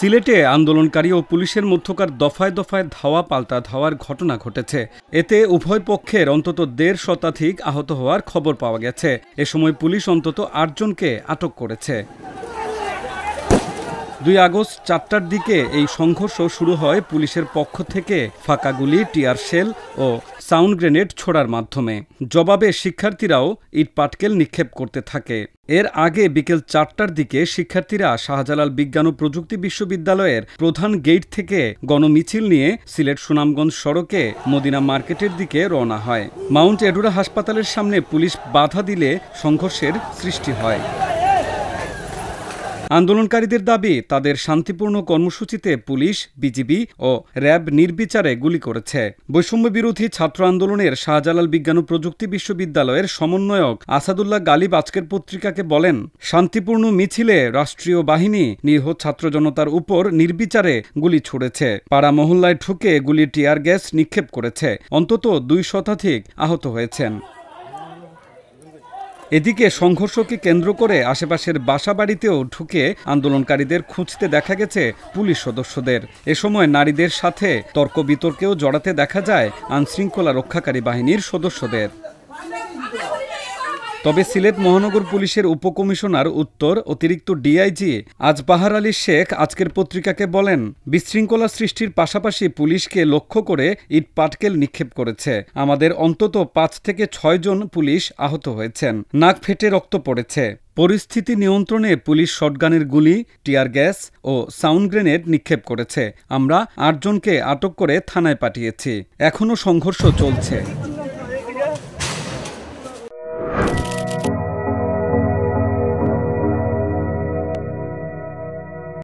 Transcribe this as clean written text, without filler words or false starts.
সিলেটে আন্দোলনকারী ও পুলিশের মধ্যকার দফায় দফায় ধাওয়া পাল্টা ধাওয়ার ঘটনা ঘটেছে। এতে উভয় পক্ষের অন্তত ১.৫ শতাধিক আহত হওয়ার খবর পাওয়া গেছে। এ সময় পুলিশ অন্তত ৮ জনকে আটক করেছে। ২ আগস্ট ৪টার দিকে এই সংঘর্ষ শুরু হয় পুলিশের পক্ষ থেকে ফাঁকা গুলি, টিয়ার শেল ও সাউন্ড গ্রেনেড ছোড়ার মাধ্যমে। জবাবে শিক্ষার্থীরাও ইট পাটকেল নিক্ষেপ করতে থাকে। এর আগে বিকেল ৪টার দিকে শিক্ষার্থীরা শাহজালাল বিজ্ঞান ও প্রযুক্তি বিশ্ববিদ্যালয়ের প্রধান গেট থেকে গণমিছিল নিয়ে সিলেট সুনামগঞ্জ সড়কে মদিনা মার্কেটের দিকে রওনা হয়। মাউন্ট এডুরা হাসপাতালের সামনে পুলিশ বাধা দিলে সংঘর্ষের সৃষ্টি হয়। আন্দোলনকারীদের দাবি, তাদের শান্তিপূর্ণ কর্মসূচিতে পুলিশ, বিজিবি ও র্যাব নির্বিচারে গুলি করেছে। বৈষম্য বিরোধী ছাত্র আন্দোলনের শাহজালাল বিজ্ঞান ও প্রযুক্তি বিশ্ববিদ্যালয়ের সমন্বয়ক আসাদুল্লাহ গালিব আজকের পত্রিকাকে বলেন, শান্তিপূর্ণ মিছিলে রাষ্ট্রীয় বাহিনী নিরীহ ছাত্র জনতার উপর নির্বিচারে গুলি ছুড়েছে। পাড়া মহল্লায় ঢুকে গুলি, টিয়ার গ্যাস নিক্ষেপ করেছে। অন্তত ২ শতাধিক আহত হয়েছেন। এদিকে সংঘর্ষকে কেন্দ্র করে আশেপাশের বাসাবাড়িতেও ঢুকে আন্দোলনকারীদের খুঁজতে দেখা গেছে পুলিশ সদস্যদের। এ সময় নারীদের সাথে তর্ক বিতর্কেও জড়াতে দেখা যায় আইনশৃঙ্খলা রক্ষাকারী বাহিনীর সদস্যদের। তবে সিলেট মহানগর পুলিশের উপকমিশনার উত্তর অতিরিক্ত ডিআইজি আজবাহার আলী শেখ আজকের পত্রিকাকে বলেন, বিশৃঙ্খলা সৃষ্টির পাশাপাশি পুলিশকে লক্ষ্য করে ইট পাটকেল নিক্ষেপ করেছে। আমাদের অন্তত ৫ থেকে ৬ জন পুলিশ আহত হয়েছেন। নাক ফেটে রক্ত পড়েছে। পরিস্থিতি নিয়ন্ত্রণে পুলিশ শটগানের গুলি, টিয়ার গ্যাস ও সাউন্ড গ্রেনেড নিক্ষেপ করেছে। আমরা ৮ জনকে আটক করে থানায় পাঠিয়েছি। এখনও সংঘর্ষ চলছে।